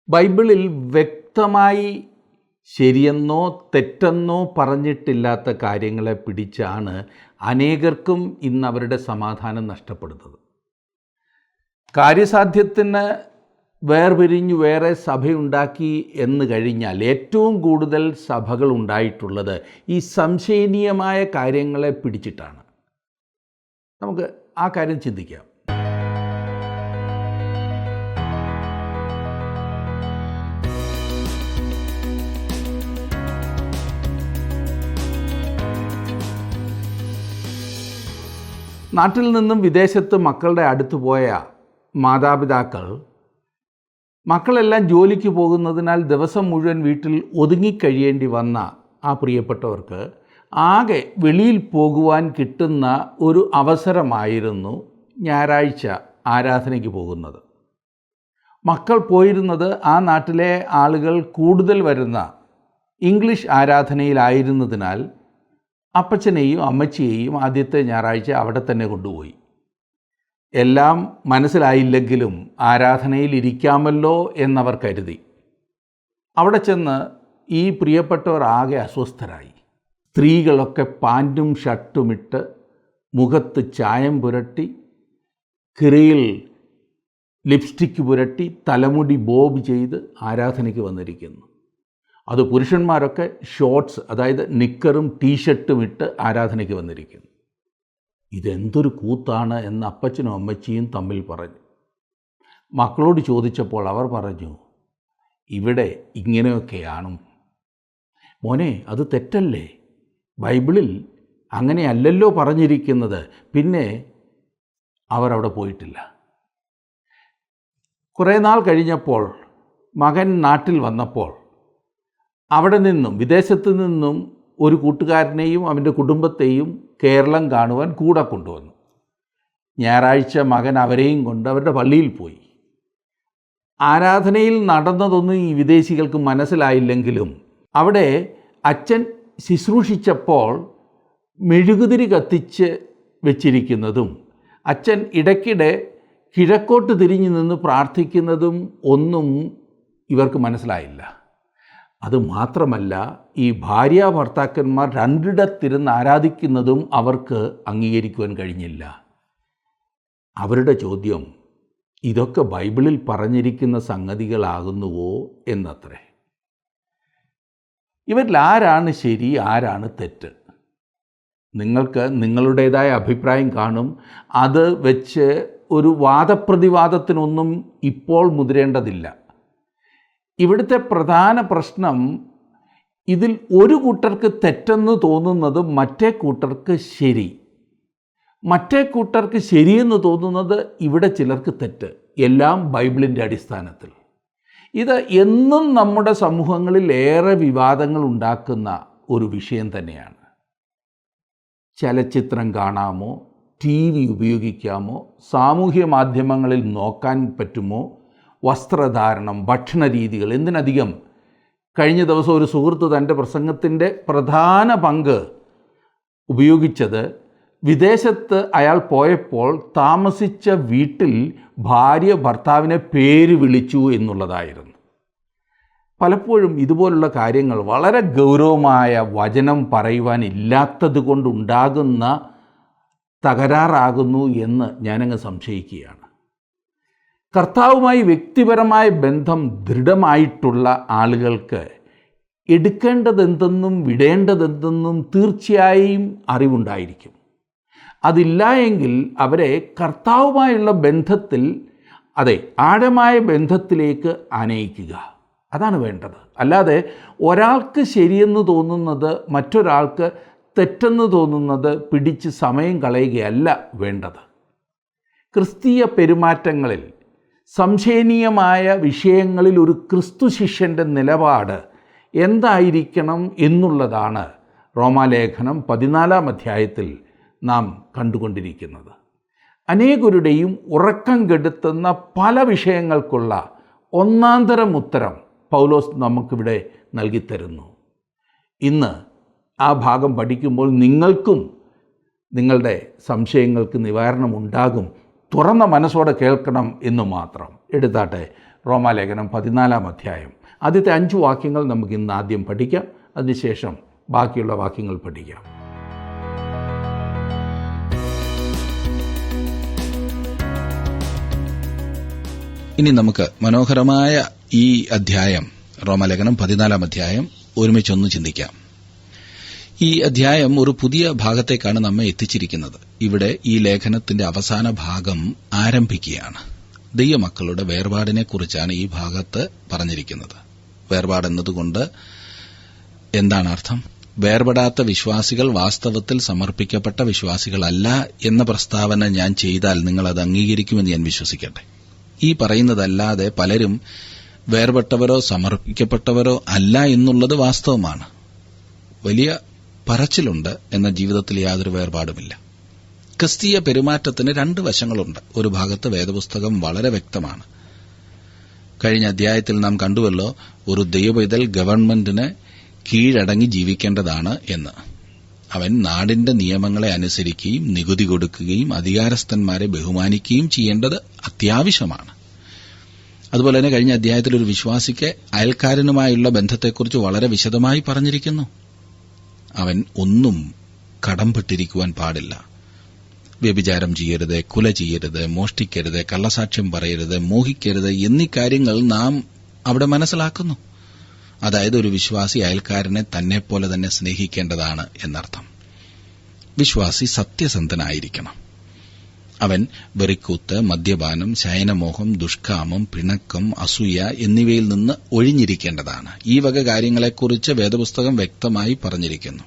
ബൈബിളിൽ വ്യക്തമായി ശരിയെന്നോ തെറ്റെന്നോ പറഞ്ഞിട്ടില്ലാത്ത കാര്യങ്ങളെ പിടിച്ചാണ് അനേകർക്കും ഇന്ന് അവരുടെ സമാധാനം നഷ്ടപ്പെടുന്നത്. കാര്യസാധ്യത്തിന് വേർപിരിഞ്ഞു വേറെ സഭയുണ്ടാക്കി എന്ന് കഴിഞ്ഞാൽ ഏറ്റവും കൂടുതൽ സഭകൾ ഉണ്ടായിട്ടുള്ളത് ഈ സംശയനീയമായ കാര്യങ്ങളെ പിടിച്ചിട്ടാണ്. നമുക്ക് ആ കാര്യം ചിന്തിക്കാം. നാട്ടിൽ നിന്നും വിദേശത്ത് മക്കളുടെ അടുത്ത് പോയ മാതാപിതാക്കൾ മക്കളെല്ലാം ജോലിക്ക് പോകുന്നതിനാൽ ദിവസം മുഴുവൻ വീട്ടിൽ ഒതുങ്ങിക്കഴിയേണ്ടി വന്ന ആ പ്രിയപ്പെട്ടവർക്ക് ആകെ വെളിയിൽ പോകുവാൻ കിട്ടുന്ന ഒരു അവസരമായിരുന്നു ഞായറാഴ്ച ആരാധനയ്ക്ക് പോകുന്നത്. മക്കൾ പോയിരുന്നത് ആ നാട്ടിലെ ആളുകൾ കൂടുതൽ വരുന്ന ഇംഗ്ലീഷ് ആരാധനയിലായിരുന്നതിനാൽ അപ്പച്ചനെയും അമ്മച്ചിയെയും ആദ്യത്തെ ഞായറാഴ്ച അവിടെ തന്നെ കൊണ്ടുപോയി. എല്ലാം മനസ്സിലായില്ലെങ്കിലും ആരാധനയിൽ ഇരിക്കാമല്ലോ എന്നവർ കരുതി. അവിടെ ചെന്ന് ഈ പ്രിയപ്പെട്ടവർ ആകെ അസ്വസ്ഥരായി. സ്ത്രീകളൊക്കെ പാൻറ്റും ഷർട്ടുമിട്ട് മുഖത്ത് ചായം പുരട്ടി, കിറിയിൽ ലിപ്സ്റ്റിക്ക് പുരട്ടി, തലമുടി ബോബ് ചെയ്ത് ആരാധനയ്ക്ക് വന്നിരിക്കുന്നു. അത് പുരുഷന്മാരൊക്കെ ഷോർട്ട്സ്, അതായത് നിക്കറും ടീഷർട്ടും ഇട്ട് ആരാധനയ്ക്ക് വന്നിരിക്കുന്നു. ഇതെന്തൊരു കൂത്താണ് എന്ന് അപ്പച്ചനും അമ്മച്ചിയും തമ്മിൽ പറഞ്ഞു. മക്കളോട് ചോദിച്ചപ്പോൾ അവർ പറഞ്ഞു, ഇവിടെ ഇങ്ങനെയൊക്കെയാണ് മോനെ, അത് തെറ്റല്ലേ, ബൈബിളിൽ അങ്ങനെയല്ലല്ലോ പറഞ്ഞിരിക്കുന്നത്. പിന്നെ അവർ അവിടെ പോയിട്ടില്ല. കുറേ നാൾ കഴിഞ്ഞപ്പോൾ മകൻ നാട്ടിൽ വന്നപ്പോൾ അവിടെ നിന്നും വിദേശത്ത് നിന്നും ഒരു കൂട്ടുകാരനെയും അവൻ്റെ കുടുംബത്തെയും കേരളം കാണുവാൻ കൂടെ കൊണ്ടുവന്നു. ഞായറാഴ്ച മകൻ അവരെയും കൊണ്ട് അവരുടെ പള്ളിയിൽ പോയി. ആരാധനയിൽ നടന്നതൊന്നും ഈ വിദേശികൾക്ക് മനസ്സിലായില്ലെങ്കിലും അവിടെ അച്ഛൻ ശുശ്രൂഷിച്ചപ്പോൾ മെഴുകുതിരി കത്തിച്ച് വെച്ചിരിക്കുന്നതും അച്ഛൻ ഇടയ്ക്കിടെ കിഴക്കോട്ട് തിരിഞ്ഞു നിന്ന് പ്രാർത്ഥിക്കുന്നതും ഒന്നും ഇവർക്ക് മനസ്സിലായില്ല. അതുമാത്രമല്ല, ഈ ഭാര്യ ഭർത്താക്കന്മാർ രണ്ടിടത്തിരുന്ന് ആരാധിക്കുന്നതും അവർക്ക് അംഗീകരിക്കുവാൻ കഴിഞ്ഞില്ല. അവരുടെ ചോദ്യം, ഇതൊക്കെ ബൈബിളിൽ പറഞ്ഞിരിക്കുന്ന സംഗതികളാകുന്നുവോ എന്നത്രേ. ഇവരിൽ ആരാണ് ശരി, ആരാണ് തെറ്റ്? നിങ്ങൾക്ക് നിങ്ങളുടേതായ അഭിപ്രായം കാണും. അത് വെച്ച് ഒരു വാദപ്രതിവാദത്തിനൊന്നും ഇപ്പോൾ മുതിരേണ്ടതില്ല. ഇവിടുത്തെ പ്രധാന പ്രശ്നം, ഇതിൽ ഒരു കൂട്ടർക്ക് തെറ്റെന്ന് തോന്നുന്നത് മറ്റേ കൂട്ടർക്ക് ശരി, മറ്റേ കൂട്ടർക്ക് ശരിയെന്ന് തോന്നുന്നത് ഇവിടെ ചിലർക്ക് തെറ്റ്. എല്ലാം ബൈബിളിൻ്റെ അടിസ്ഥാനത്തിൽ. ഇത് എന്നും നമ്മുടെ സമൂഹങ്ങളിൽ ഏറെ വിവാദങ്ങൾ ഉണ്ടാക്കുന്ന ഒരു വിഷയം തന്നെയാണ്. ചലച്ചിത്രം കാണാമോ, TV ഉപയോഗിക്കാമോ, സാമൂഹ്യ മാധ്യമങ്ങളിൽ നോക്കാൻ പറ്റുമോ, വസ്ത്രധാരണം, ഭക്ഷണ രീതികൾ, എന്തിനധികം കഴിഞ്ഞ ദിവസം ഒരു സുഹൃത്ത് തൻ്റെ പ്രസംഗത്തിൻ്റെ പ്രധാന പങ്ക് ഉപയോഗിച്ചത് വിദേശത്ത് അയാൾ പോയപ്പോൾ താമസിച്ച വീട്ടിൽ ഭാര്യ ഭർത്താവിനെ പേര് വിളിച്ചു എന്നുള്ളതായിരുന്നു. പലപ്പോഴും ഇതുപോലുള്ള കാര്യങ്ങൾ വളരെ ഗൗരവമായ വചനം പറയുവാനില്ലാത്തത് കൊണ്ടുണ്ടാകുന്ന തകരാറാകുന്നു എന്ന് ഞാനങ്ങ് സംശയിക്കുകയാണ്. കർത്താവുമായി വ്യക്തിപരമായ ബന്ധം ദൃഢമായിട്ടുള്ള ആളുകൾക്ക് എടുക്കേണ്ടതെന്തെന്നും വിടേണ്ടതെന്തെന്നും തീർച്ചയായും അറിവുണ്ടായിരിക്കും. അതില്ല എങ്കിൽ അവരെ കർത്താവുമായുള്ള ബന്ധത്തിൽ, അതെ, ആഴമായ ബന്ധത്തിലേക്ക് ആനയിക്കുക, അതാണ് വേണ്ടത്. അല്ലാതെ ഒരാൾക്ക് ശരിയെന്ന് തോന്നുന്നത് മറ്റൊരാൾക്ക് തെറ്റെന്ന് തോന്നുന്നത് പിടിച്ച് സമയം കളയുകയല്ല വേണ്ടത്. ക്രിസ്തീയ പെരുമാറ്റങ്ങളിൽ, സംശയനീയമായ വിഷയങ്ങളിൽ ഒരു ക്രിസ്തു ശിഷ്യൻ്റെ നിലപാട് എന്തായിരിക്കണം എന്നുള്ളതാണ് റോമാലേഖനം 14-ാം അധ്യായത്തിൽ നാം കണ്ടുകൊണ്ടിരിക്കുന്നത്. അനേകരുടെയും ഉറക്കം കെടുത്തുന്ന പല വിഷയങ്ങൾക്കുള്ള ഒന്നാന്തരം ഉത്തരം പൗലോസ് നമുക്കിവിടെ നൽകിത്തരുന്നു. ഇന്ന് ആ ഭാഗം പഠിക്കുമ്പോൾ നിങ്ങൾക്കും നിങ്ങളുടെ സംശയങ്ങൾക്ക് നിവാരണം ഉണ്ടാകും. തുറന്ന മനസ്സോടെ കേൾക്കണം എന്ന് മാത്രം. എടുത്താട്ടെ, റോമാലേഖനം 14-ാം അധ്യായം. ആദ്യത്തെ 5 വാക്യങ്ങൾ നമുക്ക് ഇന്ന് ആദ്യം പഠിക്കാം. അതിനുശേഷം ബാക്കിയുള്ള വാക്യങ്ങൾ പഠിക്കാം. ഇനി നമുക്ക് മനോഹരമായ ഈ അധ്യായം, റോമാലേഖനം 14-ാം അധ്യായം, ഒരുമിച്ചൊന്ന് ചിന്തിക്കാം. ഈ അധ്യായം ഒരു പുതിയ ഭാഗത്തേക്കാണ് നമ്മെ എത്തിച്ചിരിക്കുന്നത്. ഇവിടെ ഈ ലേഖനത്തിന്റെ അവസാന ഭാഗം ആരംഭിക്കുകയാണ്. ദൈവമക്കളുടെ വേർപാടിനെക്കുറിച്ചാണ് ഈ ഭാഗത്ത് പറഞ്ഞിരിക്കുന്നത്. വേർപാടെന്നതുകൊണ്ട് എന്താണ് അർത്ഥം? വേർപെടാത്ത വിശ്വാസികൾ വാസ്തവത്തിൽ സമർപ്പിക്കപ്പെട്ട വിശ്വാസികളല്ല എന്ന പ്രസ്താവന ഞാൻ ചെയ്താൽ നിങ്ങൾ അത് അംഗീകരിക്കുമെന്ന് ഞാൻ വിശ്വസിക്കട്ടെ. ഈ പറയുന്നതല്ലാതെ പലരും വേർപെട്ടവരോ സമർപ്പിക്കപ്പെട്ടവരോ അല്ല എന്നുള്ളത് വാസ്തവമാണ്. വലിയ പറച്ചിലുണ്ട്, എന്ന ജീവിതത്തിൽ യാതൊരു വേർപാടുമില്ല. ക്രിസ്തീയ പെരുമാറ്റത്തിന് 2 വശങ്ങളുണ്ട്. ഒരു ഭാഗത്ത് വേദപുസ്തകം വളരെ വ്യക്തമാണ്. കഴിഞ്ഞ അധ്യായത്തിൽ നാം കണ്ടുവല്ലോ, ഒരു ദൈവപൈതൽ ഗവൺമെന്റിന് കീഴടങ്ങി ജീവിക്കേണ്ടതാണ് എന്ന്. അവൻ നാടിന്റെ നിയമങ്ങളെ അനുസരിക്കുകയും നികുതി കൊടുക്കുകയും അധികാരസ്ഥന്മാരെ ബഹുമാനിക്കുകയും ചെയ്യേണ്ടത് അത്യാവശ്യമാണ്. അതുപോലെ തന്നെ കഴിഞ്ഞ അധ്യായത്തിൽ ഒരു വിശ്വാസിക്ക് അയൽക്കാരനുമായുള്ള ബന്ധത്തെക്കുറിച്ച് വളരെ വിശദമായി പറഞ്ഞിരിക്കുന്നു. അവൻ ഒന്നും കടംപെട്ടിരിക്കുവാൻ പാടില്ല. വ്യഭിചാരം ചെയ്യരുത്, കൊല ചെയ്യരുത്, മോഷ്ടിക്കരുത്, കള്ളസാക്ഷ്യം പറയരുത്, മോഹിക്കരുത് എന്നീ കാര്യങ്ങൾ നാം അവിടെ മനസ്സിലാക്കുന്നു. അതായത് ഒരു വിശ്വാസി അയൽക്കാരനെ തന്നെപ്പോലെ തന്നെ സ്നേഹിക്കേണ്ടതാണ് എന്നർത്ഥം. വിശ്വാസി സത്യസന്ധനായിരിക്കണം. അവൻ വെറിക്കൂത്ത്, മദ്യപാനം, ശയനമോഹം, ദുഷ്കാമം, പിണക്കം, അസൂയ എന്നിവയിൽ നിന്ന് ഒഴിഞ്ഞിരിക്കേണ്ടതാണ്. ഈ വക കാര്യങ്ങളെക്കുറിച്ച് വേദപുസ്തകം വ്യക്തമായി പറഞ്ഞിരിക്കുന്നു.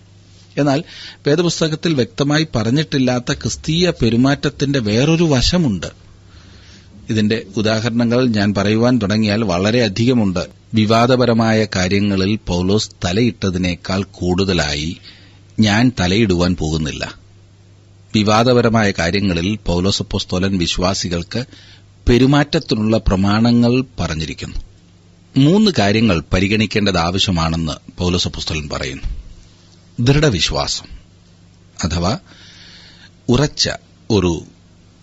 എന്നാൽ വേദപുസ്തകത്തിൽ വ്യക്തമായി പറഞ്ഞിട്ടില്ലാത്ത ക്രിസ്തീയ പെരുമാറ്റത്തിന്റെ വേറൊരു വശമുണ്ട്. ഇതിന്റെ ഉദാഹരണങ്ങൾ ഞാൻ പറയുവാൻ തുടങ്ങിയാൽ വളരെയധികമുണ്ട്. വിവാദപരമായ കാര്യങ്ങളിൽ പൗലോസ് തലയിട്ടതിനേക്കാൾ കൂടുതലായി ഞാൻ തലയിടുവാൻ പോകുന്നില്ല. വിവാദപരമായ കാര്യങ്ങളിൽ പൗലോസ് അപ്പോസ്തലൻ വിശ്വാസികൾക്ക് പെരുമാറ്റത്തിനുള്ള പ്രമാണങ്ങൾ പറഞ്ഞിരിക്കുന്നു. 3 കാര്യങ്ങൾ പരിഗണിക്കേണ്ടത് ആവശ്യമാണെന്ന് പൗലോസ് അപ്പോസ്തലൻ പറയുന്നു. ദൃഢവിശ്വാസം അഥവാ ഉറച്ച ഒരു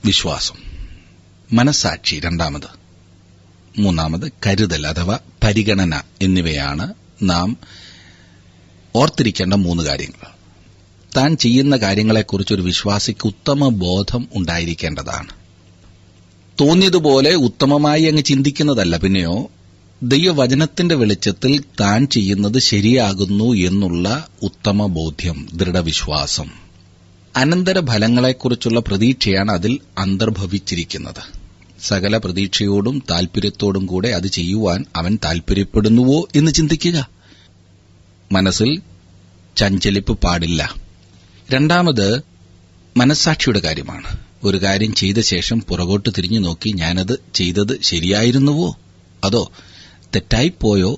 വിശ്വാസം, മനസ്സാക്ഷി 2, 3 കരുതൽ അഥവാ പരിഗണന എന്നിവയാണ് നാം ഓർത്തിരിക്കേണ്ട 3 കാര്യങ്ങൾ. താൻ ചെയ്യുന്ന കാര്യങ്ങളെക്കുറിച്ച് ഒരു വിശ്വാസിക്ക് ഉത്തമ ബോധം ഉണ്ടായിരിക്കേണ്ടതാണ്. തോന്നിയതുപോലെ ഉത്തമമായി അങ്ങ് ചിന്തിക്കുന്നതല്ല, പിന്നെയോ ദൈവവചനത്തിന്റെ വെളിച്ചത്തിൽ താൻ ചെയ്യുന്നത് ശരിയാകുന്നു എന്നുള്ള ഉത്തമ ബോധ്യം, ദൃഢവിശ്വാസം. അനന്തരഫലങ്ങളെക്കുറിച്ചുള്ള പ്രതീക്ഷയാണ് അതിൽ അന്തർഭവിച്ചിരിക്കുന്നത്. സകല പ്രതീക്ഷയോടും താൽപര്യത്തോടും കൂടെ അത് ചെയ്യുവാൻ അവൻ താൽപര്യപ്പെടുന്നുവോ എന്ന് ചിന്തിക്കുക. മനസ്സിൽ ചഞ്ചലിപ്പ് പാടില്ല. 2, മനസ്സാക്ഷിയുടെ കാര്യമാണ്. ഒരു കാര്യം ചെയ്ത ശേഷം പുറകോട്ട് തിരിഞ്ഞു നോക്കി ഞാനത് ചെയ്തത് ശരിയായിരുന്നുവോ അതോ തെറ്റായിപ്പോയോ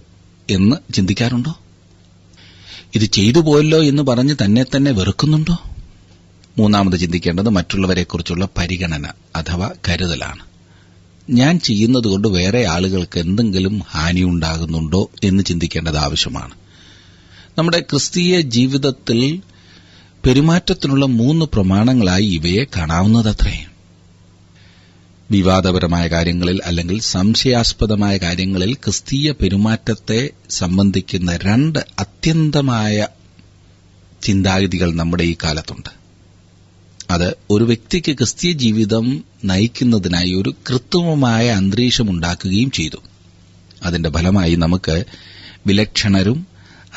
എന്ന് ചിന്തിക്കാറുണ്ടോ? ഇത് ചെയ്തു പോയല്ലോ എന്ന് പറഞ്ഞ് തന്നെ വെറുക്കുന്നുണ്ടോ? 3 ചിന്തിക്കേണ്ടത് മറ്റുള്ളവരെക്കുറിച്ചുള്ള പരിഗണന അഥവാ കരുതലാണ്. ഞാൻ ചെയ്യുന്നതുകൊണ്ട് വേറെ ആളുകൾക്ക് എന്തെങ്കിലും ഹാനിയുണ്ടാകുന്നുണ്ടോ എന്ന് ചിന്തിക്കേണ്ടത് ആവശ്യമാണ്. നമ്മുടെ ക്രിസ്തീയ ജീവിതത്തിൽ പെരുമാറ്റത്തിനുള്ള 3 പ്രമാണങ്ങളായി ഇവയെ കാണാവുന്നതത്രേ. വിവാദപരമായ കാര്യങ്ങളിൽ അല്ലെങ്കിൽ സംശയാസ്പദമായ കാര്യങ്ങളിൽ ക്രിസ്തീയ പെരുമാറ്റത്തെ സംബന്ധിക്കുന്ന 2 അത്യന്തമായ ചിന്താഗതികൾ നമ്മുടെ ഈ കാലത്തുണ്ട്. അത് ഒരു വ്യക്തിക്ക് ക്രിസ്തീയ ജീവിതം നയിക്കുന്നതിനായി ഒരു കൃത്രിമമായ അന്തരീക്ഷമുണ്ടാക്കുകയും ചെയ്തു. അതിന്റെ ഫലമായി നമുക്ക് വിലക്ഷണരും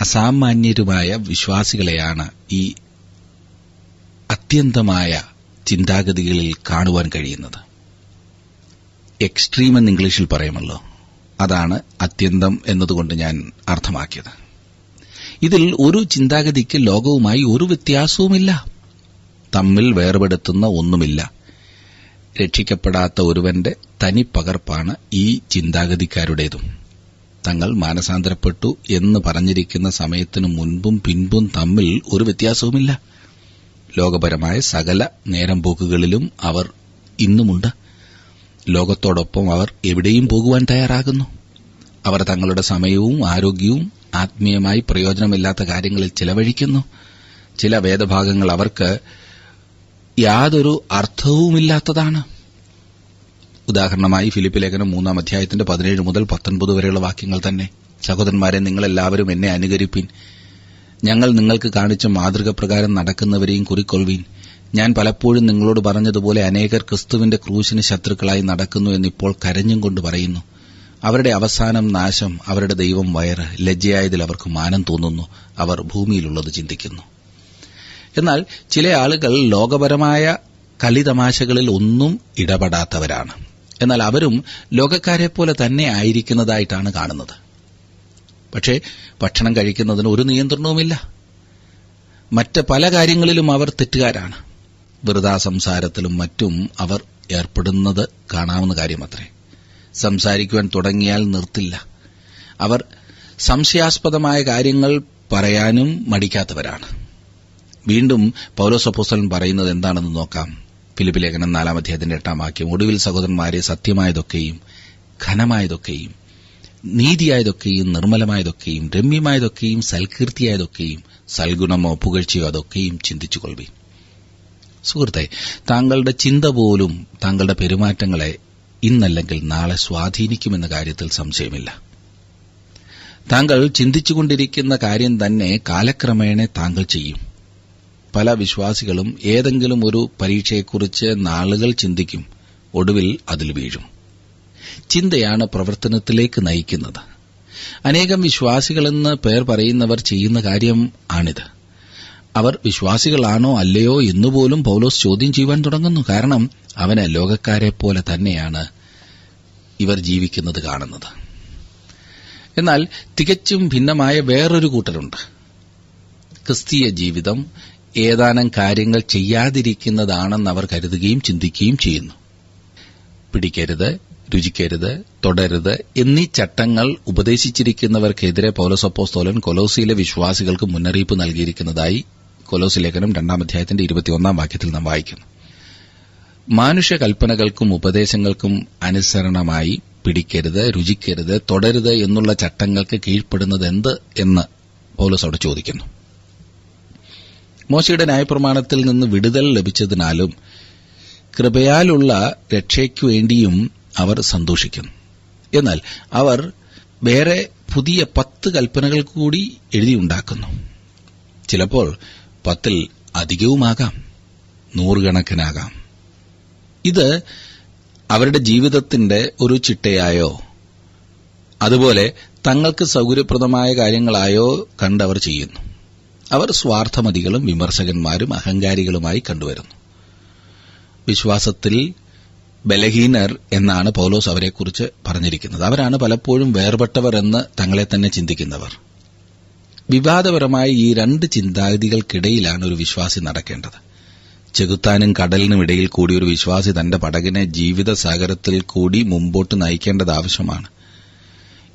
അസാമാന്യരുമായ വിശ്വാസികളെയാണ് ഈ അത്യന്തമായ ചിന്താഗതികളിൽ കാണുവാൻ കഴിയുന്നത്. എക്സ്ട്രീം എന്ന് ഇംഗ്ലീഷിൽ പറയുമല്ലോ, അതാണ് അത്യന്തം എന്നതുകൊണ്ട് ഞാൻ അർത്ഥമാക്കിയത്. ഇതിൽ ഒരു ചിന്താഗതിക്ക് ലോകവുമായി ഒരു വ്യത്യാസവുമില്ല. തമ്മിൽ വേർപെടുത്തുന്ന ഒന്നുമില്ല. രക്ഷിക്കപ്പെടാത്ത ഒരുവന്റെ തനിപ്പകർപ്പാണ് ഈ ചിന്താഗതിക്കാരുടേതും. തങ്ങൾ മാനസാന്തരപ്പെട്ടു എന്ന് പറഞ്ഞിരിക്കുന്ന സമയത്തിനു മുൻപും പിൻപും തമ്മിൽ ഒരു വ്യത്യാസവുമില്ല. ലോകപരമായ സകല നേരം പോക്കുകളിലും അവർ ഇന്നുമുണ്ട്. ലോകത്തോടൊപ്പം അവർ എവിടെയും പോകുവാൻ തയ്യാറാകുന്നു. അവർ തങ്ങളുടെ സമയവും ആരോഗ്യവും ആത്മീയമായി പ്രയോജനമില്ലാത്ത കാര്യങ്ങളിൽ ചിലവഴിക്കുന്നു. ചില വേദഭാഗങ്ങൾ അവർക്ക് യാതൊരു അർത്ഥവുമില്ലാത്തതാണ്. ഉദാഹരണമായി ഫിലിപ്പി ലേഖനം 3-ാം അധ്യായത്തിന്റെ 17 മുതൽ 19 വരെയുള്ള വാക്യങ്ങൾ തന്നെ. സഹോദരന്മാരെ, നിങ്ങളെല്ലാവരും എന്നെ അനുകരിപ്പിൻ. ഞങ്ങൾ നിങ്ങൾക്ക് കാണിച്ച മാതൃക പ്രകാരം നടക്കുന്നവരെയും കുറിക്കൊള്ളുവീൻ. ഞാൻ പലപ്പോഴും നിങ്ങളോട് പറഞ്ഞതുപോലെ അനേകർ ക്രിസ്തുവിന്റെ ക്രൂശിന് ശത്രുക്കളായി നടക്കുന്നു എന്നിപ്പോൾ കരഞ്ഞും കൊണ്ട് പറയുന്നു. അവരുടെ അവസാനം നാശം, അവരുടെ ദൈവം വയറ്, ലജ്ജയായതിൽ അവർക്ക് മാനം തോന്നുന്നു, അവർ ഭൂമിയിലുള്ളത് ചിന്തിക്കുന്നു. എന്നാൽ ചില ആളുകൾ ലോകപരമായ കളിതമാശകളിൽ ഒന്നും ഇടപെടാത്തവരാണ്. എന്നാൽ അവരും ലോകക്കാരെപ്പോലെ തന്നെ ആയിരിക്കുന്നതായിട്ടാണ് കാണുന്നത്. പക്ഷേ ഭക്ഷണം കഴിക്കുന്നതിന് ഒരു നിയന്ത്രണവുമില്ല. മറ്റ് പല കാര്യങ്ങളിലും അവർ തെറ്റുകാരാണ്. വെറുതാ സംസാരത്തിലും മറ്റും അവർ ഏർപ്പെടുന്നത് കാണാവുന്ന കാര്യമത്രേ. സംസാരിക്കുവാൻ തുടങ്ങിയാൽ നിർത്തില്ല. അവർ സംശയാസ്പദമായ കാര്യങ്ങൾ പറയാനും മടിക്കാത്തവരാണ്. വീണ്ടും പൗലോസ് അപ്പോസ്തലൻ പറയുന്നത് എന്താണെന്ന് നോക്കാം. ഫിലിപ്പി ലേഖനം 4-ാം അധ്യായത്തിന്റെ 8-ാം വാക്യം, ഒടുവിൽ സഹോദരന്മാരെ, സത്യമായതൊക്കെയും ഘനമായതൊക്കെയും നീതിയായതൊക്കെയും നിർമ്മലമായതൊക്കെയും രമ്യമായതൊക്കെയും സൽകീർത്തിയായതൊക്കെയും സൽഗുണമോ പുകഴ്ചയോ അതൊക്കെയും ചിന്തിച്ചുകൊള്ളുവീൻ. സുഹൃത്തെ, താങ്കളുടെ ചിന്ത പോലും താങ്കളുടെ പെരുമാറ്റങ്ങളെ ഇന്നല്ലെങ്കിൽ നാളെ സ്വാധീനിക്കുമെന്ന കാര്യത്തിൽ സംശയമില്ല. താങ്കൾ ചിന്തിച്ചുകൊണ്ടിരിക്കുന്ന കാര്യം തന്നെ കാലക്രമേണ താങ്കൾ ചെയ്യും. പല വിശ്വാസികളും ഏതെങ്കിലും ഒരു പരീക്ഷയെക്കുറിച്ച് നാളുകൾ ചിന്തിക്കും, ഒടുവിൽ അതിൽ വീഴും. ചിന്തയാണ് പ്രവർത്തനത്തിലേക്ക് നയിക്കുന്നത്. അനേകം വിശ്വാസികളെന്ന് പേർ പറയുന്നവർ ചെയ്യുന്ന കാര്യം ആണിത്. അവർ വിശ്വാസികളാണോ അല്ലയോ എന്നുപോലും പൗലോസ് ചോദ്യം ചെയ്യുവാൻ തുടങ്ങുന്നു. കാരണം അവന് ലോകക്കാരെപ്പോലെ തന്നെയാണ് ഇവർ ജീവിക്കുന്നത് കാണുന്നത്. എന്നാൽ തികച്ചും ഭിന്നമായ വേറൊരു കൂട്ടരുണ്ട്. ക്രിസ്തീയ ജീവിതം ഏതാനും കാര്യങ്ങൾ ചെയ്യാതിരിക്കുന്നതാണെന്ന് അവർ കരുതുകയും ചിന്തിക്കുകയും ചെയ്യുന്നു. പിടിക്കരുത്, രുചിക്കരുത്, തുടരുത് എന്നീ ചട്ടങ്ങൾ ഉപദേശിച്ചിരിക്കുന്നവർക്കെതിരെ പൗലോസ് അപ്പോസ്തലൻ കൊലോസിയിലെ വിശ്വാസികൾക്ക് മുന്നറിയിപ്പ് നൽകിയിരിക്കുന്നതായി കൊലോസി ലേഖനം 2-ാം അധ്യായത്തിന്റെ 21-ാം വാക്യത്തിൽ നാം വായിക്കുന്നു. മാനുഷ്യ കൽപ്പനകൾക്കും ഉപദേശങ്ങൾക്കും അനുസരണമായി പിടിക്കരുത്, രുചിക്കരുത്, തുടരുത് എന്നുള്ള ചട്ടങ്ങൾക്ക് കീഴ്പ്പെടുന്നത് എന്ത് എന്ന് പൗലോസ് അവിടെ ചോദിക്കുന്നു. മോശയുടെ ന്യായപ്രമാണത്തിൽ നിന്ന് വിടുതൽ ലഭിച്ചതിനാലും കൃപയാലുള്ള രക്ഷയ്ക്കു വേണ്ടിയും അവർ സന്തോഷിക്കുന്നു. എന്നാൽ അവർ വേറെ പുതിയ 10 കൽപ്പനകൾ കൂടി എഴുതിയുണ്ടാക്കുന്നു. ചിലപ്പോൾ 10-ൽ അധികവുമാകാം, 100 കണക്കിനാകാം. ഇത് അവരുടെ ജീവിതത്തിന്റെ ഒരു ചിട്ടയായോ അതുപോലെ തങ്ങൾക്ക് സൗകര്യപ്രദമായ കാര്യങ്ങളായോ കണ്ടവർ ചെയ്യുന്നു. അവർ സ്വാർത്ഥമതികളും വിമർശകന്മാരും അഹങ്കാരികളുമായി കണ്ടുവരുന്നു. വിശ്വാസത്തിൽ ബലഹീനർ എന്നാണ് പൗലോസ് അവരെക്കുറിച്ച് പറഞ്ഞിരിക്കുന്നത്. അവരാണ് പലപ്പോഴും വേർപെട്ടവർ എന്ന് തങ്ങളെ തന്നെ ചിന്തിക്കുന്നവർ. വിവാദപരമായ ഈ 2 ചിന്താഗതികൾക്കിടയിലാണ് ഒരു വിശ്വാസി നടക്കേണ്ടത്. ചെകുത്താനും കടലിനും ഇടയിൽ കൂടി ഒരു വിശ്വാസി തന്റെ പടകിനെ ജീവിത സാഗരത്തിൽ കൂടി മുമ്പോട്ട് നയിക്കേണ്ടത് ആവശ്യമാണ്.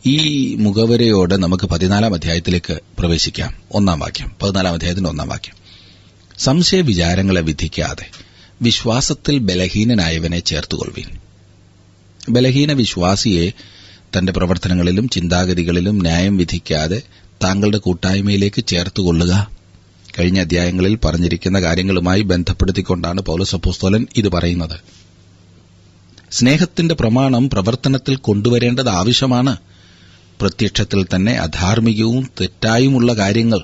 ഈ മുഖവരയോടെ നമുക്ക് 14-ാം അധ്യായത്തിലേക്ക് പ്രവേശിക്കാം. 1-ാം വാക്യം, 14-ാം അധ്യായത്തിന്റെ 1-ാം വാക്യം. സംശയ വിചാരങ്ങളെ വിധിക്കാതെ വിശ്വാസത്തിൽ ബലഹീനനായവനെ ചേർത്തുകൊള്ളുവീൻ. ബലഹീന വിശ്വാസിയെ തന്റെ പ്രവർത്തനങ്ങളിലും ചിന്താഗതികളിലും ന്യായം വിധിക്കാതെ താങ്കളുടെ കൂട്ടായ്മയിലേക്ക് ചേർത്തുകൊള്ളുക. കഴിഞ്ഞ അധ്യായങ്ങളിൽ പറഞ്ഞിരിക്കുന്ന കാര്യങ്ങളുമായി ബന്ധപ്പെടുത്തിക്കൊണ്ടാണ് പൗലോസ് അപ്പോസ്തലൻ ഇത് പറയുന്നത്. സ്നേഹത്തിന്റെ പ്രമാണം പ്രവർത്തനത്തിൽ കൊണ്ടുവരേണ്ടത് ആവശ്യമാണ്. പ്രത്യക്ഷത്തിൽ തന്നെ അധാർമികവും തെറ്റായുമുള്ള കാര്യങ്ങൾ,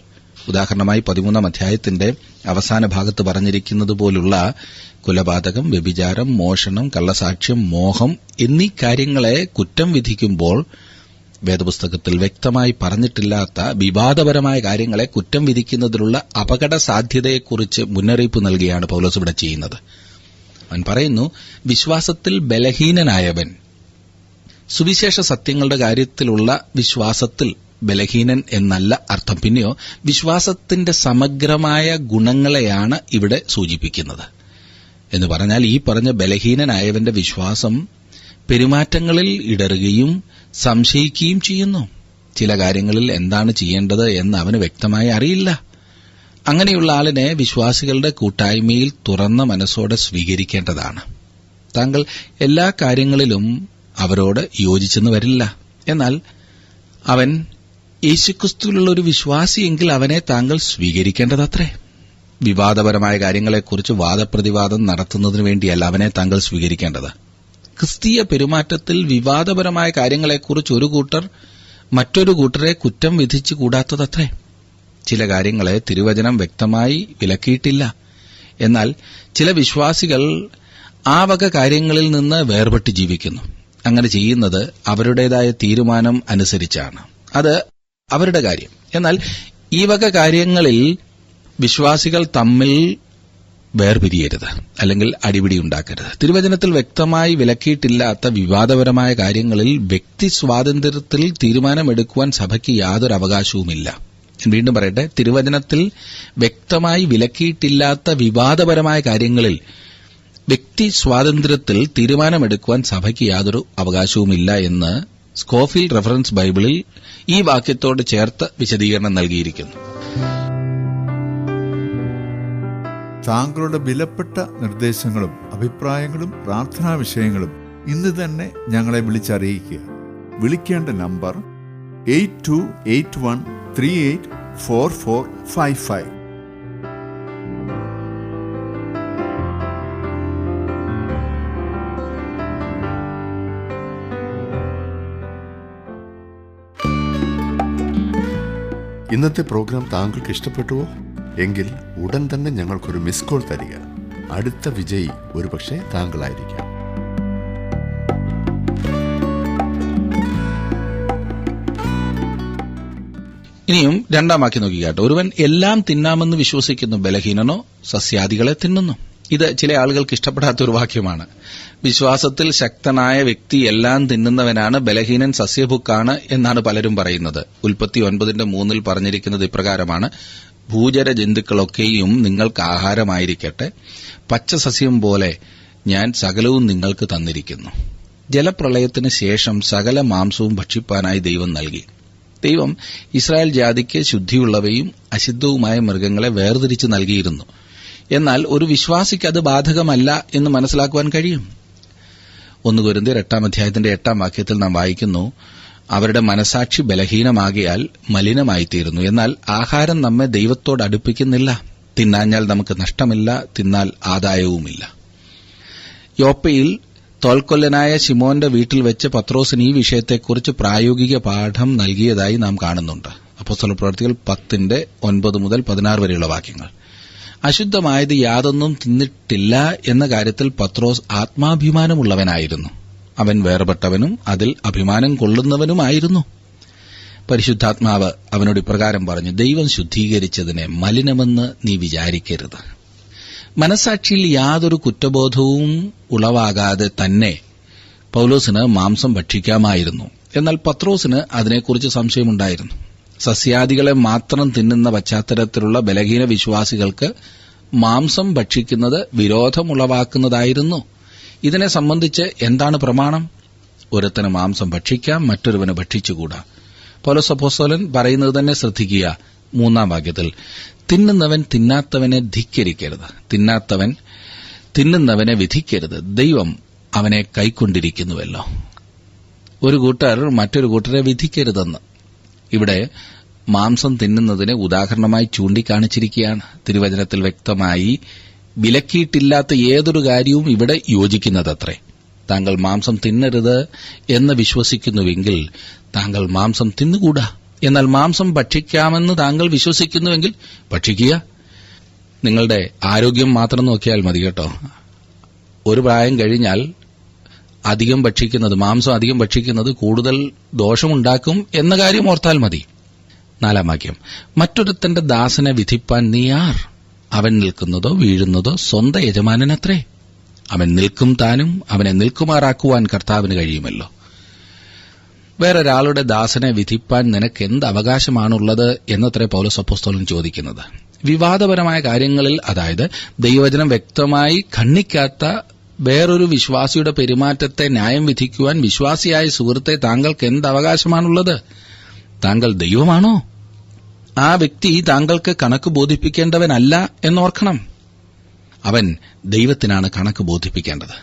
ഉദാഹരണമായി 13-ാം അധ്യായത്തിന്റെ അവസാന ഭാഗത്ത് പറഞ്ഞിരിക്കുന്നതുപോലുള്ള കൊലപാതകം, വ്യഭിചാരം, മോഷണം, കള്ളസാക്ഷ്യം, മോഹം എന്നീ കാര്യങ്ങളെ കുറ്റം വിധിക്കുമ്പോൾ വേദപുസ്തകത്തിൽ വ്യക്തമായി പറഞ്ഞിട്ടില്ലാത്ത വിവാദപരമായ കാര്യങ്ങളെ കുറ്റം വിധിക്കുന്നതിലുള്ള അപകട സാധ്യതയെക്കുറിച്ച് മുന്നറിയിപ്പ് നൽകിയാണ് പൗലോസ് ഇവിടെ ചെയ്യുന്നത്. അവൻ പറയുന്നു, വിശ്വാസത്തിൽ ബലഹീനനായവൻ. സുവിശേഷ സത്യങ്ങളുടെ കാര്യത്തിലുള്ള വിശ്വാസത്തിൽ ബലഹീനൻ എന്നല്ല അർത്ഥം. പിന്നെയോ വിശ്വാസത്തിന്റെ സമഗ്രമായ ഗുണങ്ങളെയാണ് ഇവിടെ സൂചിപ്പിക്കുന്നത്. എന്ന് പറഞ്ഞാൽ ഈ പറഞ്ഞ ബലഹീനനായവന്റെ വിശ്വാസം പെരുമാറ്റങ്ങളിൽ ഇടറുകയും സംശയിക്കുകയും ചെയ്യുന്നു. ചില കാര്യങ്ങളിൽ എന്താണ് ചെയ്യേണ്ടത് എന്ന് അവന് വ്യക്തമായി അറിയില്ല. അങ്ങനെയുള്ള ആളിനെ വിശ്വാസികളുടെ കൂട്ടായ്മയിൽ തുറന്ന മനസ്സോടെ സ്വീകരിക്കേണ്ടതാണ്. താങ്കൾ എല്ലാ കാര്യങ്ങളിലും അവരോട് യോജിച്ചെന്ന് വരില്ല. എന്നാൽ അവൻ യേശുക്രിസ്തുവിലുള്ള ഒരു വിശ്വാസിയെങ്കിൽ അവനെ താങ്കൾ സ്വീകരിക്കേണ്ടതത്രേ. വിവാദപരമായ കാര്യങ്ങളെക്കുറിച്ച് വാദപ്രതിവാദം നടത്തുന്നതിനു വേണ്ടിയല്ല അവനെ താങ്കൾ സ്വീകരിക്കേണ്ടത്. ക്രിസ്തീയ പെരുമാറ്റത്തിൽ വിവാദപരമായ കാര്യങ്ങളെക്കുറിച്ച് ഒരു കൂട്ടർ മറ്റൊരു കൂട്ടരെ കുറ്റം വിധിച്ചു കൂടാത്തതത്രേ. ചില കാര്യങ്ങളെ തിരുവചനം വ്യക്തമായി വിലക്കിയിട്ടില്ല. എന്നാൽ ചില വിശ്വാസികൾ ആ വക കാര്യങ്ങളിൽ നിന്ന് വേർപെട്ട് ജീവിക്കുന്നു. അങ്ങനെ ചെയ്യുന്നത് അവരുടേതായ തീരുമാനം അനുസരിച്ചാണ്. അത് അവരുടെ കാര്യം. എന്നാൽ ഈ വക കാര്യങ്ങളിൽ വിശ്വാസികൾ തമ്മിൽ വേർപിരിയരുത്, അല്ലെങ്കിൽ അടിപിടി ഉണ്ടാക്കരുത്. തിരുവചനത്തിൽ വ്യക്തമായി വിലക്കിയിട്ടില്ലാത്ത വിവാദപരമായ കാര്യങ്ങളിൽ വ്യക്തി സ്വാതന്ത്ര്യത്തിൽ തീരുമാനമെടുക്കുവാൻ സഭയ്ക്ക് യാതൊരു അവകാശവുമില്ല. വീണ്ടും പറയട്ടെ, തിരുവചനത്തിൽ വ്യക്തമായി വിലക്കിയിട്ടില്ലാത്ത വിവാദപരമായ കാര്യങ്ങളിൽ വ്യക്തി സ്വാതന്ത്ര്യത്തിൽ തീരുമാനമെടുക്കുവാൻ സഭയ്ക്ക് യാതൊരു അവകാശവുമില്ല എന്ന് സ്കോഫീൽഡ് റെഫറൻസ് ബൈബിളിൽ ഈ വാക്യത്തോട് ചേർത്ത് വിശദീകരണം നൽകിയിരിക്കുന്നു. താങ്കളുടെ വിലപ്പെട്ട നിർദ്ദേശങ്ങളും അഭിപ്രായങ്ങളും പ്രാർത്ഥനാ വിഷയങ്ങളും ഇന്ന് തന്നെ ഞങ്ങളെ വിളിച്ചറിയിക്കുക. വിളിക്കേണ്ട നമ്പർ 8281384455. ഇന്നത്തെ പ്രോഗ്രാം താങ്കൾക്ക് ഇഷ്ടപ്പെട്ടുവോ? എങ്കിൽ ഉടൻ തന്നെ ഞങ്ങൾക്കൊരു മിസ് കോൾ തരിക. അടുത്ത വിജയി ഒരുപക്ഷെ താങ്കളായിരിക്കാം. ഇനിയും രണ്ടാം വാക്യം നോക്കിക്കാട്ടെ. ഒരുവൻ എല്ലാം തിന്നാമെന്ന് വിശ്വസിക്കുന്നു, ബലഹീനനോ സസ്യാദികളെ തിന്നുന്നു. ഇത് ചില ആളുകൾക്ക് ഇഷ്ടപ്പെടാത്ത ഒരു വാക്യമാണ്. വിശ്വാസത്തിൽ ശക്തനായ വ്യക്തി എല്ലാം തിന്നുന്നവനാണ്, ബലഹീനൻ സസ്യഭുക്കാണ് എന്നാണ് പലരും പറയുന്നത്. ഉൽപ്പത്തി 9:3 പറഞ്ഞിരിക്കുന്നത് ഇപ്രകാരമാണ്: ഭൂചര ജന്തുക്കളൊക്കെയും നിങ്ങൾക്ക് ആഹാരമായിരിക്കട്ടെ, പച്ചസസ്യം പോലെ ഞാൻ സകലവും നിങ്ങൾക്ക് തന്നിരിക്കുന്നു. ജലപ്രളയത്തിന് ശേഷം സകല മാംസവും ഭക്ഷിപ്പാനായി ദൈവം നൽകി. ദൈവം ഇസ്രായേൽ ജാതിക്ക് ശുദ്ധിയുള്ളവയും അശുദ്ധവുമായ മൃഗങ്ങളെ വേർതിരിച്ച് നൽകിയിരുന്നു. എന്നാൽ ഒരു വിശ്വാസിക്ക് അത് ബാധകമല്ല എന്ന് മനസ്സിലാക്കുവാൻ കഴിയും. 1 കൊരിന്ത്യർ 8 വാക്യത്തിൽ നാം വായിക്കുന്നു: അവരുടെ മനസാക്ഷി ബലഹീനമാകിയാൽ മലിനമായിത്തീരുന്നു. എന്നാൽ ആഹാരം നമ്മെ ദൈവത്തോട് അടുപ്പിക്കുന്നില്ല. തിന്നാഞ്ഞാൽ നമുക്ക് നഷ്ടമില്ല, തിന്നാൽ ആദായവുമില്ല. യോപ്പയിൽ തോൽക്കൊല്ലനായ ശിമോന്റെ വീട്ടിൽ വെച്ച് പത്രോസിന് ഈ വിഷയത്തെക്കുറിച്ച് പ്രായോഗിക പാഠം നൽകിയതായി നാം കാണുന്നുണ്ട്. അപ്പോസ്തലപ്രവൃത്തികൾ 10:9-16 വരെയുള്ള വാക്യങ്ങൾ. അശുദ്ധമായത് യാതൊന്നും തിന്നിട്ടില്ല എന്ന കാര്യത്തിൽ പത്രോസ് ആത്മാഭിമാനമുള്ളവനായിരുന്നു. അവൻ വേർപെട്ടവനും അതിൽ അഭിമാനം കൊള്ളുന്നവനുമായിരുന്നു. പരിശുദ്ധാത്മാവ് അവനോട് ഇപ്രകാരം പറഞ്ഞു: ദൈവം ശുദ്ധീകരിച്ചതിനെ മലിനമെന്ന് നീ വിചാരിക്കരുത്. മനസാക്ഷിയിൽ യാതൊരു കുറ്റബോധവും ഉളവാകാതെ തന്നെ പൌലോസിന് മാംസം ഭക്ഷിക്കാമായിരുന്നു. എന്നാൽ പത്രോസിന് അതിനെക്കുറിച്ച് സംശയമുണ്ടായിരുന്നു. സസ്യാദികളെ മാത്രം തിന്നുന്ന പശ്ചാത്തലത്തിലുള്ള ബലഹീന വിശ്വാസികൾക്ക് മാംസം ഭക്ഷിക്കുന്നത് വിരോധമുളവാക്കുന്നതായിരുന്നു. ഇതിനെ സംബന്ധിച്ച് എന്താണ് പ്രമാണം? ഒരുത്തന് മാംസം ഭക്ഷിക്കാം, മറ്റൊരുവന് ഭക്ഷിച്ചുകൂടാ. പൗലോസ് അപ്പോസ്തലൻ പറയുന്നത് തന്നെ ശ്രദ്ധിക്കുക. 3 വാക്യത്തിൽ: തിന്നുന്നവൻ തിന്നാത്തവനെ ധിക്കരിക്കരുത്, തിന്നാത്തവൻ തിന്നുന്നവനെ വിധിക്കരുത്, ദൈവം അവനെ കൈക്കൊണ്ടിരിക്കുന്നുവല്ലോ. ഒരു കൂട്ടർ മറ്റൊരു കൂട്ടരെ വിധിക്കരുതെന്ന് ഇവിടെ മാംസം തിന്നുന്നതിനെ ഉദാഹരണമായി ചൂണ്ടിക്കാണിച്ചിരിക്കുകയാണ്. തിരുവചനത്തിൽ വ്യക്തമായി വിലക്കിയിട്ടില്ലാത്ത ഏതൊരു കാര്യവും ഇവിടെ യോജിക്കുന്നതത്രേ. താങ്കൾ മാംസം തിന്നരുത് എന്ന് വിശ്വസിക്കുന്നുവെങ്കിൽ താങ്കൾ മാംസം തിന്നുകൂടാ. എന്നാൽ മാംസം ഭക്ഷിക്കാമെന്ന് താങ്കൾ വിശ്വസിക്കുന്നുവെങ്കിൽ ഭക്ഷിക്കുക. നിങ്ങളുടെ ആരോഗ്യം മാത്രം നോക്കിയാൽ മതി കേട്ടോ. ഒരു പ്രായം കഴിഞ്ഞാൽ മാംസം അധികം ഭക്ഷിക്കുന്നത് കൂടുതൽ ദോഷമുണ്ടാക്കും എന്ന കാര്യം ഓർത്താൽ മതി. 4 വാക്യം: മറ്റൊരുത്തന്റെ ദാസനെ വിധിപ്പാൻ നീ ആർ? അവൻ നിൽക്കുന്നതോ വീഴുന്നതോ സ്വന്തം യജമാനനത്രേ. അവൻ നിൽക്കും താനും, അവനെ നിൽക്കുമാറാക്കുവാൻ കർത്താവിന് കഴിയുമല്ലോ. വേറൊരാളുടെ ദാസനെ വിധിപ്പാൻ നിനക്ക് എന്ത് അവകാശമാണുള്ളത് എന്നത്രേ പൗലോസ് അപ്പോസ്തലൻ ചോദിക്കുന്നത്. വിവാദപരമായ കാര്യങ്ങളിൽ, അതായത് ദൈവവചനം വ്യക്തമായി ഖണ്ഡിക്കാത്ത വേറൊരു വിശ്വാസിയുടെ പെരുമാറ്റത്തെ ന്യായം വിധിക്കുവാൻ വിശ്വാസിയായ സുഹൃത്തെ താങ്കൾക്ക് എന്ത് അവകാശമാണുള്ളത്? താങ്കൾ ദൈവമാണോ? ആ വ്യക്തി താങ്കൾക്ക് കണക്ക് ബോധിപ്പിക്കേണ്ടവനല്ല എന്നോർക്കണം. അവൻ ദൈവത്തിനാണ് കണക്ക് ബോധിപ്പിക്കേണ്ടത്.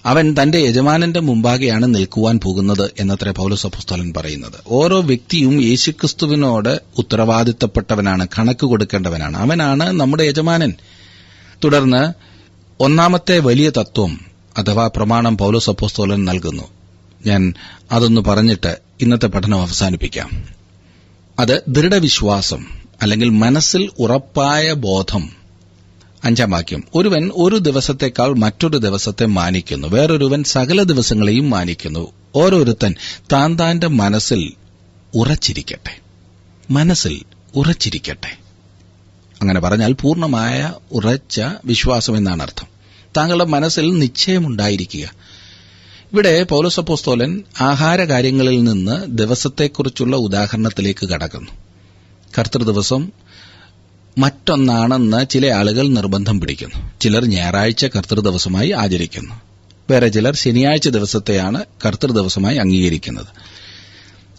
അവൻ തന്റെ യജമാനന്റെ മുമ്പാകെയാണ് നിൽക്കുവാൻ പോകുന്നത് എന്നത്രേ പൗലോസ് അപ്പോസ്തലൻ പറയുന്നത്. ഓരോ വ്യക്തിയും യേശുക്രിസ്തുവിനോട് ഉത്തരവാദിത്തപ്പെട്ടവനാണ്, കണക്ക് കൊടുക്കേണ്ടവനാണ്. അവനാണ് നമ്മുടെ യജമാനൻ. തുടർന്ന് 1-ാമത്തെ വലിയ തത്വം അഥവാ പ്രമാണം പൗലോസ് അപ്പോസ്തലൻ നൽകുന്നു. ഞാൻ അതൊന്ന് പറഞ്ഞിട്ട് ഇന്നത്തെ പഠനം അവസാനിപ്പിക്കാം. അത് ദൃഢവിശ്വാസം അല്ലെങ്കിൽ മനസ്സിൽ ഉറപ്പായ ബോധം. 5-ാം വാക്യം, ഒരുവൻ ഒരു ദിവസത്തെക്കാൾ മറ്റൊരു ദിവസത്തെ മാനിക്കുന്നു, വേറൊരുവൻ സകല ദിവസങ്ങളെയും മാനിക്കുന്നു. ഓരോരുത്തൻ താൻ താന്റെ മനസ്സിൽ ഉറച്ചിരിക്കട്ടെ. മനസ്സിൽ ഉറച്ചിരിക്കട്ടെ. അങ്ങനെ പറഞ്ഞാൽ പൂർണ്ണമായ ഉറച്ച വിശ്വാസം എന്നാണ് അർത്ഥം. താങ്കളുടെ മനസ്സിൽ നിശ്ചയമുണ്ടായിരിക്കുക. ഇവിടെ പൗലോസ് അപ്പോസ്തലൻ ആഹാരകാര്യങ്ങളിൽ നിന്ന് ദിവസത്തെക്കുറിച്ചുള്ള ഉദാഹരണത്തിലേക്ക് കടക്കുന്നു. കർത്തൃദിവസം മറ്റൊന്നാണെന്ന് ചില ആളുകൾ നിർബന്ധം പിടിക്കുന്നു. ചിലർ ഞായറാഴ്ച കർത്തൃദിവസമായി ആചരിക്കുന്നു. വേറെ ചിലർ ശനിയാഴ്ച ദിവസത്തെയാണ് കർത്തൃദിവസമായി അംഗീകരിക്കുന്നത്.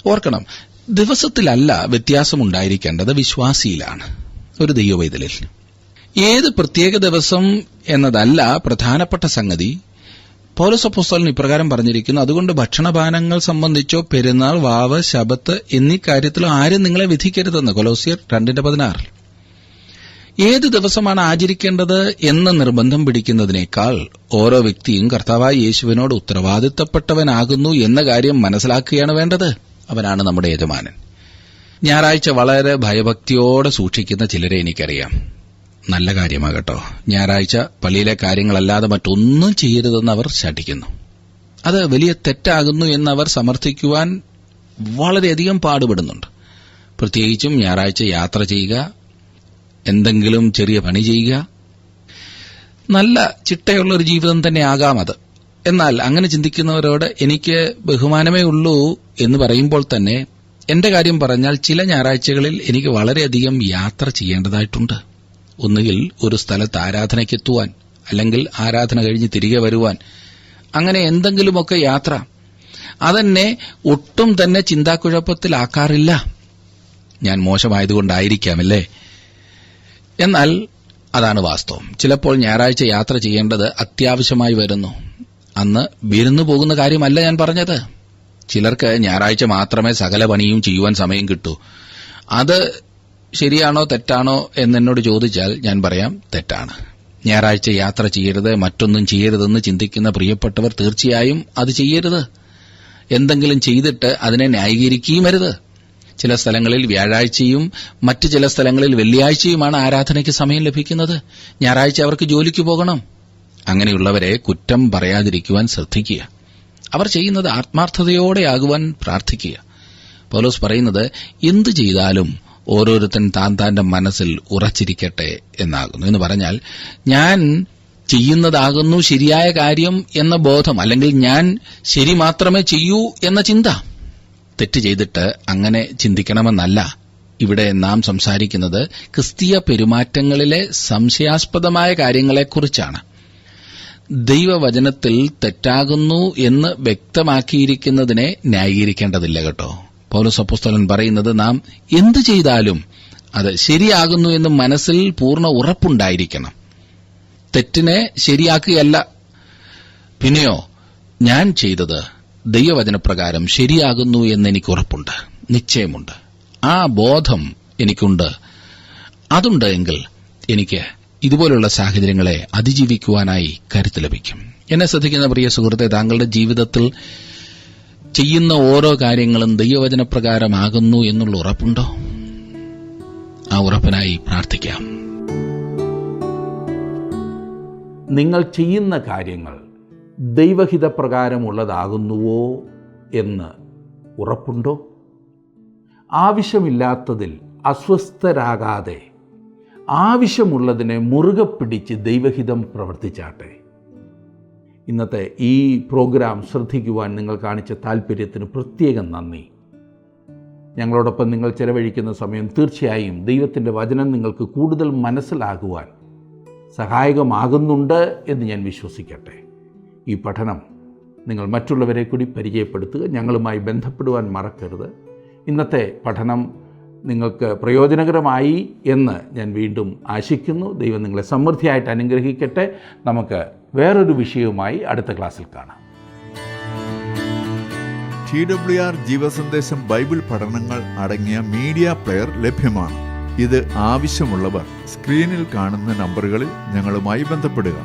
ഓർക്കണം, ദിവസത്തിലല്ല വ്യത്യാസമുണ്ടായിരിക്കേണ്ടത്, വിശ്വാസിയിലാണ്, ഒരു ദൈവവൈതലിൽ. ഏത് പ്രത്യേക ദിവസം എന്നതല്ല പ്രധാനപ്പെട്ട സംഗതി. പൗലോസ് അപ്പോസ്തലൻ ഇപ്രകാരം പറഞ്ഞിരിക്കുന്നു, അതുകൊണ്ട് ഭക്ഷണപാനങ്ങൾ സംബന്ധിച്ചോ പെരുന്നാൾ, വാവ്, ശബത്ത് എന്നീ കാര്യത്തിലോ ആരും നിങ്ങളെ വിധിക്കരുതെന്ന്. കൊലോസ്യർ 2:16. ഏത് ദിവസമാണ് ആചരിക്കേണ്ടത് എന്ന് നിർബന്ധം പിടിക്കുന്നതിനേക്കാൾ ഓരോ വ്യക്തിയും കർത്താവായ യേശുവിനോട് ഉത്തരവാദിത്തപ്പെട്ടവനാകുന്നു എന്ന കാര്യം മനസ്സിലാക്കുകയാണ് വേണ്ടത്. അവനാണ് നമ്മുടെ യജമാനൻ. ഞായറാഴ്ച വളരെ ഭയഭക്തിയോടെ സൂക്ഷിക്കുന്ന ചിലരെ എനിക്കറിയാം. നല്ല കാര്യമാകട്ടോ. ഞായറാഴ്ച പള്ളിയിലെ കാര്യങ്ങളല്ലാതെ മറ്റൊന്നും ചെയ്യരുതെന്ന് അവർ ശഠിക്കുന്നു. അത് വലിയ തെറ്റാകുന്നു എന്നവർ സമർത്ഥിക്കുവാൻ വളരെയധികം പാടുപെടുന്നുണ്ട്. പ്രത്യേകിച്ചും ഞായറാഴ്ച യാത്ര ചെയ്യുക, എന്തെങ്കിലും ചെറിയ പണി ചെയ്യുക. നല്ല ചിട്ടയുള്ളൊരു ജീവിതം തന്നെ ആകാം അത്. എന്നാൽ അങ്ങനെ ചിന്തിക്കുന്നവരോട് എനിക്ക് ബഹുമാനമേ ഉള്ളൂ എന്ന് പറയുമ്പോൾ തന്നെ എന്റെ കാര്യം പറഞ്ഞാൽ ചില ഞായറാഴ്ചകളിൽ എനിക്ക് വളരെയധികം യാത്ര ചെയ്യേണ്ടതായിട്ടുണ്ട്. ഒന്നുകിൽ ഒരു സ്ഥലത്ത് ആരാധനയ്ക്കെത്തുവാൻ, അല്ലെങ്കിൽ ആരാധന കഴിഞ്ഞ് തിരികെ വരുവാൻ, അങ്ങനെ എന്തെങ്കിലുമൊക്കെ യാത്ര. അതെന്നെ ഒട്ടും തന്നെ ചിന്താക്കുഴപ്പത്തിലാക്കാറില്ല. ഞാൻ മോശമായതുകൊണ്ടായിരിക്കാമല്ലേ? എന്നാൽ അതാണ് വാസ്തവം. ചിലപ്പോൾ ഞായറാഴ്ച യാത്ര ചെയ്യേണ്ടത് അത്യാവശ്യമായി വരുന്നു. അന്ന് വിരുന്നു പോകുന്ന കാര്യമല്ല ഞാൻ പറഞ്ഞത്. ചിലർക്ക് ഞായറാഴ്ച മാത്രമേ സകല പണിയും ചെയ്യുവാൻ സമയം കിട്ടൂ. അത് ശരിയാണോ തെറ്റാണോ എന്നോട് ചോദിച്ചാൽ ഞാൻ പറയാം, തെറ്റാണ്. ഞായറാഴ്ച യാത്ര ചെയ്യരുത്, മറ്റൊന്നും ചെയ്യരുതെന്ന് ചിന്തിക്കുന്ന പ്രിയപ്പെട്ടവർ തീർച്ചയായും അത് ചെയ്യരുത്. എന്തെങ്കിലും ചെയ്തിട്ട് അതിനെ ന്യായീകരിക്കുകയും അരുത്. ചില സ്ഥലങ്ങളിൽ വ്യാഴാഴ്ചയും മറ്റ് ചില സ്ഥലങ്ങളിൽ വെള്ളിയാഴ്ചയുമാണ് ആരാധനയ്ക്ക് സമയം ലഭിക്കുന്നത്. ഞായറാഴ്ച അവർക്ക് ജോലിക്ക് പോകണം. അങ്ങനെയുള്ളവരെ കുറ്റം പറയാതിരിക്കുവാൻ ശ്രദ്ധിക്കുക. അവർ ചെയ്യുന്നത് ആത്മാർത്ഥതയോടെയാകുവാൻ പ്രാർത്ഥിക്കുക. പൗലോസ് പറയുന്നത്, എന്തു ചെയ്താലും ഓരോരുത്തൻ താൻ താന്റെ മനസ്സിൽ ഉറച്ചിരിക്കട്ടെ എന്നാകുന്നു. എന്ന് പറഞ്ഞാൽ ഞാൻ ചെയ്യുന്നതാകുന്നു ശരിയായ കാര്യം എന്ന ബോധം, അല്ലെങ്കിൽ ഞാൻ ശരി മാത്രമേ ചെയ്യൂ എന്ന ചിന്ത. തെറ്റ് ചെയ്തിട്ട് അങ്ങനെ ചിന്തിക്കണമെന്നല്ല ഇവിടെ നാം സംസാരിക്കുന്നത്. ക്രിസ്തീയ പെരുമാറ്റങ്ങളിലെ സംശയാസ്പദമായ കാര്യങ്ങളെക്കുറിച്ചാണ്. ദൈവവചനത്തിൽ തെറ്റാകുന്നു എന്ന് വ്യക്തമാക്കിയിരിക്കുന്നതിനെ ന്യായീകരിക്കേണ്ടതില്ല കേട്ടോ. പൗലോസ് അപ്പോസ്തലൻ പറയുന്നത്, നാം എന്തു ചെയ്താലും അത് ശരിയാകുന്നു എന്ന് മനസ്സിൽ പൂർണ്ണ ഉറപ്പുണ്ടായിരിക്കണം. തെറ്റിനെ ശരിയാക്കുകയല്ല. പിന്നെയോ ഞാൻ ചെയ്തത് ദൈവവചനപ്രകാരം ശരിയാകുന്നു എന്നെനിക്ക് ഉറപ്പുണ്ട്, നിശ്ചയമുണ്ട്. ആ ബോധം എനിക്കുണ്ട്. അതുണ്ട് എങ്കിൽ എനിക്ക് ഇതുപോലുള്ള സാഹചര്യങ്ങളെ അതിജീവിക്കുവാനായി കരുത്ത് ലഭിക്കും. എന്നെ ശ്രദ്ധിക്കുന്ന പ്രിയ സുഹൃത്തെ, താങ്കളുടെ ജീവിതത്തിൽ ചെയ്യുന്ന ഓരോ കാര്യങ്ങളും ദൈവവചനപ്രകാരമാകുന്നു എന്നുള്ള ഉറപ്പുണ്ടോ? ആ ഉറപ്പിനായി പ്രാർത്ഥിക്കാം. നിങ്ങൾ ചെയ്യുന്ന കാര്യങ്ങൾ ദൈവഹിതപ്രകാരമുള്ളതാകുന്നുവോ എന്ന് ഉറപ്പുണ്ടോ? ആവശ്യമില്ലാത്തതിൽ അസ്വസ്ഥരാകാതെ ആവശ്യമുള്ളതിനെ മുറുകെ പിടിച്ച് ദൈവഹിതം പ്രവർത്തിച്ചാട്ടെ. ഇന്നത്തെ ഈ പ്രോഗ്രാം ശ്രദ്ധിക്കുവാൻ നിങ്ങൾ കാണിച്ച താല്പര്യത്തിന് പ്രത്യേകം നന്ദി. ഞങ്ങളോടൊപ്പം നിങ്ങൾ ചെലവഴിക്കുന്ന സമയം തീർച്ചയായും ദൈവത്തിൻ്റെ വചനം നിങ്ങൾക്ക് കൂടുതൽ മനസ്സിലാകുവാൻ സഹായകമാകുന്നുണ്ട് എന്ന് ഞാൻ വിശ്വസിക്കട്ടെ. ഈ പഠനം നിങ്ങൾ മറ്റുള്ളവരെ കൂടി പരിചയപ്പെടുത്തുക. ഞങ്ങളുമായി ബന്ധപ്പെടുവാൻ മറക്കരുത്. ഇന്നത്തെ പഠനം നിങ്ങൾക്ക് പ്രയോജനകരമായി എന്ന് ഞാൻ വീണ്ടും ആശിക്കുന്നു. ദൈവം നിങ്ങളെ സമൃദ്ധിയായിട്ട് അനുഗ്രഹിക്കട്ടെ. നമുക്ക് വേറൊരു വിഷയവുമായി അടുത്ത ക്ലാസ്സിൽ കാണാം. TWR ജീവസന്ദേശം ബൈബിൾ പഠനങ്ങൾ അടങ്ങിയ മീഡിയ പ്ലെയർ ലഭ്യമാണ്. ഇത് ആവശ്യമുള്ളവർ സ്ക്രീനിൽ കാണുന്ന നമ്പറുകളിൽ ഞങ്ങളുമായി ബന്ധപ്പെടുക.